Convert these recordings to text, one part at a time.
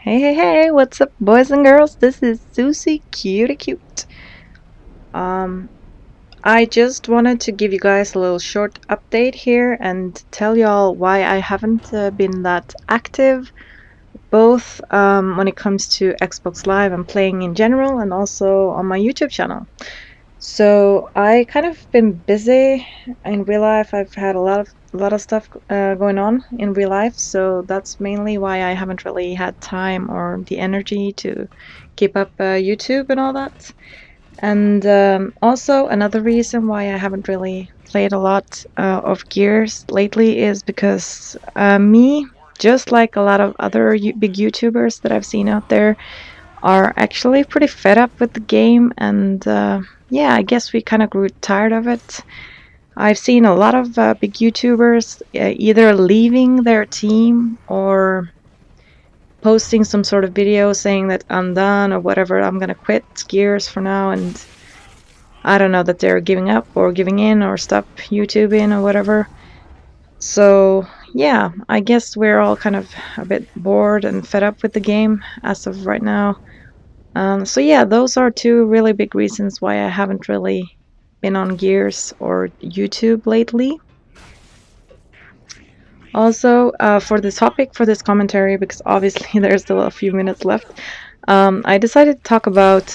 Hey, hey, hey, what's up, boys and girls? This is Susie Cutie Cute. Um, I just wanted to give you guys a little short update here and tell y'all why I haven't been that active, both when it comes to Xbox Live and playing in general, and also on my YouTube channel. So I kind of been busy in real life. I've had a lot of stuff going on in real life, so that's mainly why I haven't really had time or the energy to keep up YouTube and all that. And also another reason why I haven't really played a lot of Gears lately is because me, just like a lot of other big YouTubers that I've seen out there, are actually pretty fed up with the game, and yeah, I guess we kind of grew tired of it. I've seen a lot of big YouTubers either leaving their team or posting some sort of video saying that I'm done or whatever, I'm gonna quit Gears for now, and I don't know, that they're giving up or giving in or stop YouTubing or whatever. So yeah, I guess we're all kind of a bit bored and fed up with the game as of right now. So yeah, those are two really big reasons why I haven't really been on Gears or YouTube lately. Also, for this topic, for this commentary, because obviously there's still a few minutes left, I decided to talk about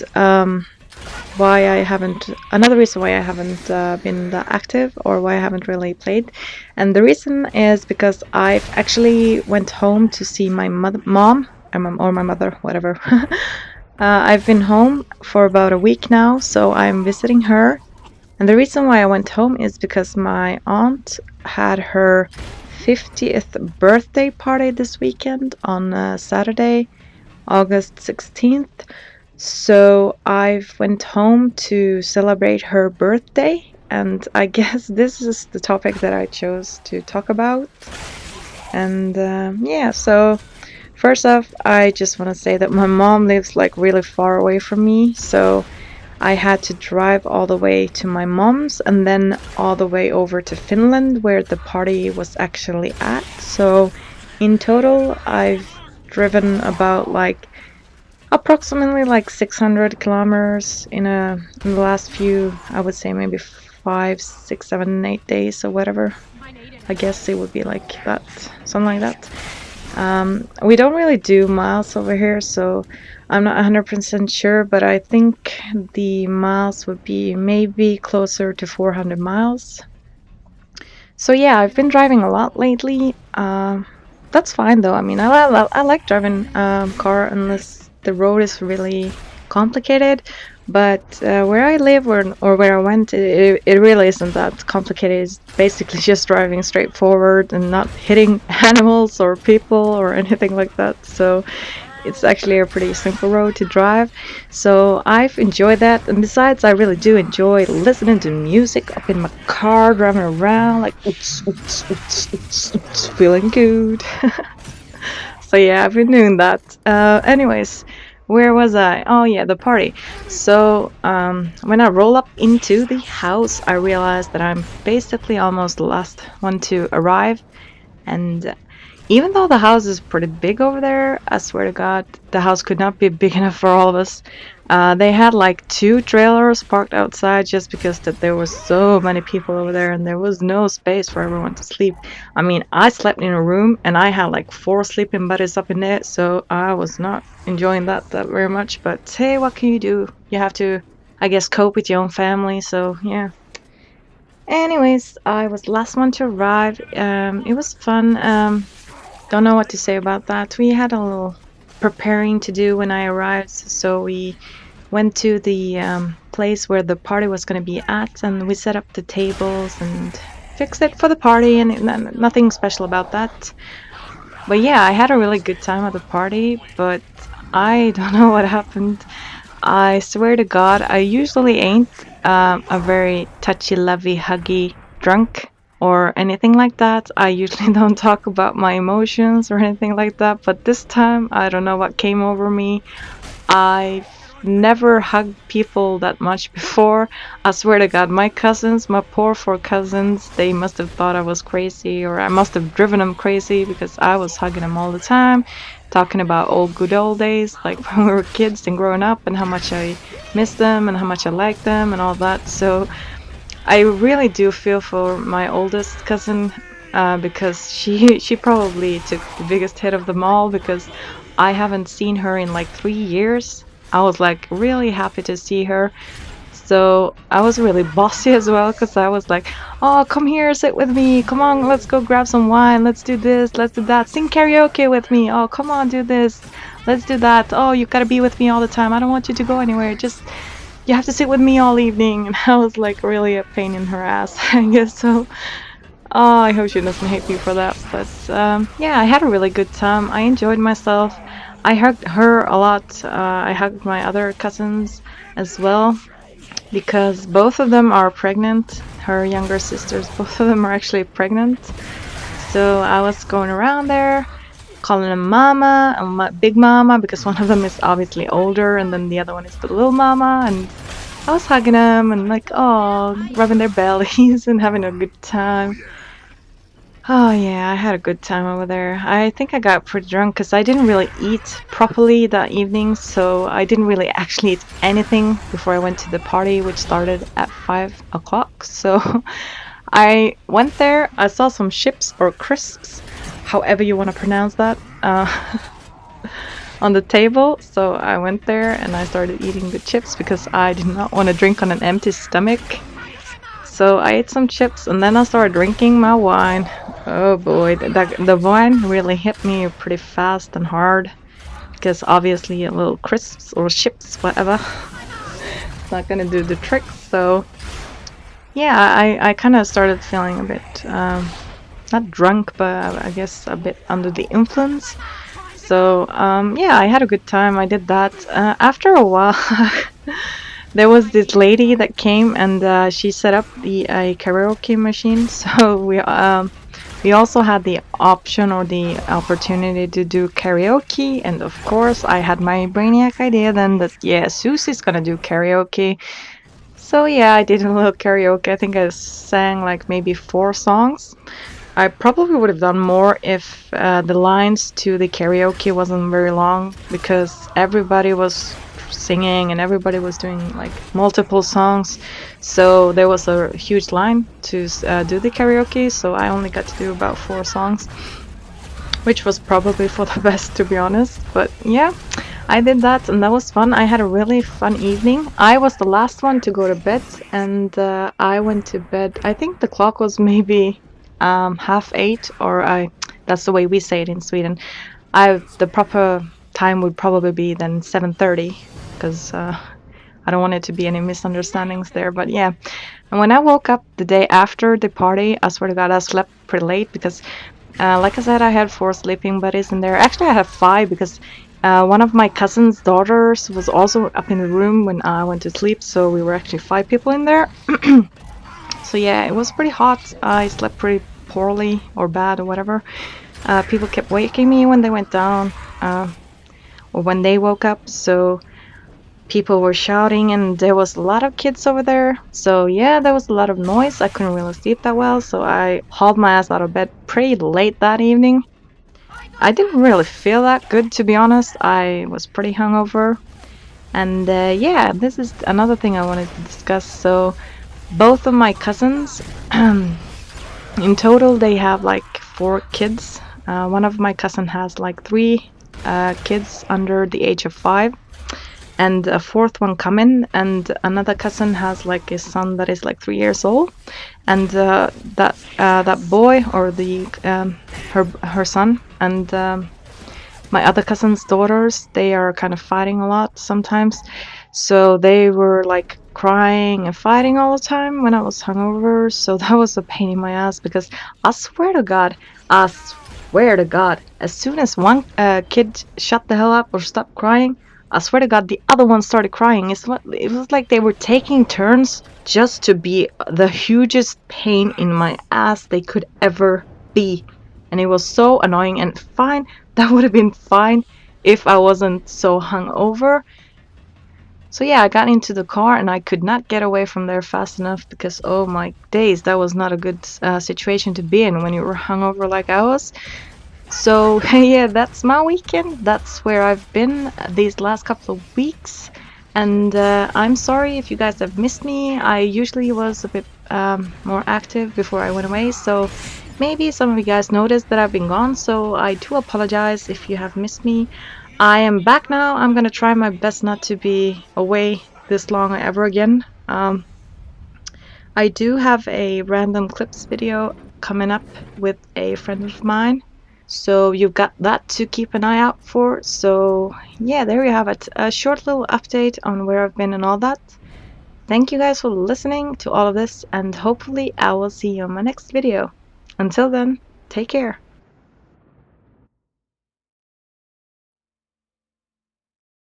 why I haven't, another reason why I haven't been that active or why I haven't really played. And the reason is because I've actually went home to see my mom, or my mother, whatever. I've been home for about a week now, so I'm visiting her. And the reason why I went home is because my aunt had her 50th birthday party this weekend on Saturday, August 16th. So I went home to celebrate her birthday, and I guess this is the topic that I chose to talk about. And yeah, so first off, I just want to say that my mom lives like really far away from me, so I had to drive all the way to my mom's and then all the way over to Finland where the party was actually at. So in total, I've driven about like approximately like 600 kilometers in the last few, I would say maybe 5, 6, 7, 8 days or whatever. I guess it would be like that, something like that. We don't really do miles over here, so I'm not 100% sure, but I think the miles would be maybe closer to 400 miles. So yeah, I've been driving a lot lately. That's fine though. I mean, I like driving car unless the road is really complicated. But where I live or where I went, it really isn't that complicated. It's basically just driving straight forward and not hitting animals or people or anything like that. So it's actually a pretty simple road to drive. So I've enjoyed that. And besides, I really do enjoy listening to music up in my car, driving around, like, oops, oops, oops, oops, oops, feeling good. So yeah, I've been doing that. Anyways, where was I? Oh yeah, the party. So when I roll up into the house, I realized that I'm basically almost the last one to arrive. And even though the house is pretty big over there, I swear to God, the house could not be big enough for all of us. They had like two trailers parked outside just because that there was so many people over there and there was no space for everyone to sleep. I mean, I slept in a room and I had like four sleeping buddies up in there, so I was not enjoying that very much. But hey, what can you do? You have to, I guess, cope with your own family. So yeah. Anyways, I was the last one to arrive. It was fun. Don't know what to say about that. We had a little preparing to do when I arrived, so we went to the place where the party was going to be at, and we set up the tables and fixed it for the party, and nothing special about that. But yeah, I had a really good time at the party, but I don't know what happened. I swear to God, I usually ain't a very touchy, lovey, huggy drunk or anything like that. I usually don't talk about my emotions or anything like that, but this time, I don't know what came over me. I never hugged people that much before. I swear to God, my cousins, my poor four cousins, they must have thought I was crazy, or I must have driven them crazy because I was hugging them all the time, talking about old good old days, like when we were kids and growing up, and how much I miss them and how much I like them and all that. So I really do feel for my oldest cousin, because she probably took the biggest hit of them all, because I haven't seen her in like 3 years. I was like really happy to see her. So I was really bossy as well, because I was like, "Oh, come here, sit with me. Come on, let's go grab some wine. Let's do this. Let's do that. Sing karaoke with me. Oh, come on, do this. Let's do that. Oh, you gotta be with me all the time. I don't want you to go anywhere. Just you have to sit with me all evening." And I was like really a pain in her ass, I guess so. Oh, I hope she doesn't hate me for that. But yeah, I had a really good time. I enjoyed myself. I hugged her a lot. I hugged my other cousins as well, because both of them are pregnant. Her younger sisters, both of them are actually pregnant. So I was going around there calling them mama and big mama, because one of them is obviously older and then the other one is the little mama, and I was hugging them and like, oh, rubbing their bellies and having a good time. Oh yeah, I had a good time over there. I think I got pretty drunk because I didn't really eat properly that evening, so I didn't really actually eat anything before I went to the party, which started at 5 o'clock. So I went there, I saw some chips or crisps, however you want to pronounce that, on the table. So I went there and I started eating the chips because I did not want to drink on an empty stomach. So I ate some chips and then I started drinking my wine. Oh boy, the wine really hit me pretty fast and hard, because obviously a little crisps or chips, whatever, it's not gonna do the trick. So yeah, I kind of started feeling a bit, not drunk, but I guess a bit under the influence. So yeah, I had a good time. I did that. After a while, there was this lady that came and she set up the karaoke machine. So we also had the option or the opportunity to do karaoke, and of course I had my brainiac idea then that yeah, Susie's gonna do karaoke. So yeah, I did a little karaoke. I think I sang like maybe 4 songs. I probably would have done more if the lines to the karaoke wasn't very long, because everybody was singing and everybody was doing like multiple songs. So there was a huge line to do the karaoke, so I only got to do about 4 songs, which was probably for the best, to be honest. But yeah, I did that and that was fun. I had a really fun evening. I was the last one to go to bed, and I went to bed, I think the clock was maybe 8:30, or that's the way we say it in Sweden. The proper time would probably be then 7:30, because I don't want it to be any misunderstandings there. But yeah, and when I woke up the day after the party, I swear to God, I slept pretty late because, like I said, I had 4 sleeping buddies in there. Actually, I have 5, because one of my cousin's daughters was also up in the room when I went to sleep, so we were actually 5 people in there. So yeah, it was pretty hot. I slept pretty poorly or bad or whatever. People kept waking me when they went down, or when they woke up. So people were shouting and there was a lot of kids over there. So yeah, there was a lot of noise. I couldn't really sleep that well. So I hauled my ass out of bed pretty late that evening. I didn't really feel that good, to be honest. I was pretty hungover. And yeah, this is another thing I wanted to discuss. So both of my cousins, in total, they have like 4 kids. One of my cousin has like 3 kids under the age of 5, and a 4th one coming. And another cousin has like a son that is like 3 years old, and that boy, or the her son, and my other cousin's daughters, they are kind of fighting a lot sometimes. So they were like crying and fighting all the time when I was hungover. So that was a pain in my ass, because I swear to God, as soon as one kid shut the hell up or stopped crying, I swear to God, the other one started crying. It was like they were taking turns just to be the hugest pain in my ass they could ever be. And it was so annoying. And fine, that would have been fine if I wasn't so hungover. So yeah, I got into the car and I could not get away from there fast enough because oh my days, that was not a good situation to be in when you were hungover like I was. So yeah, that's my weekend. That's where I've been these last couple of weeks. And I'm sorry if you guys have missed me. I usually was a bit more active before I went away, so maybe some of you guys noticed that I've been gone, so I do apologize if you have missed me. I am back now. I'm gonna try my best not to be away this long ever again. I do have a random clips video coming up with a friend of mine, so you've got that to keep an eye out for. So yeah, there you have it. A short little update on where I've been and all that. Thank you guys for listening to all of this, and hopefully I will see you on my next video. Until then, take care.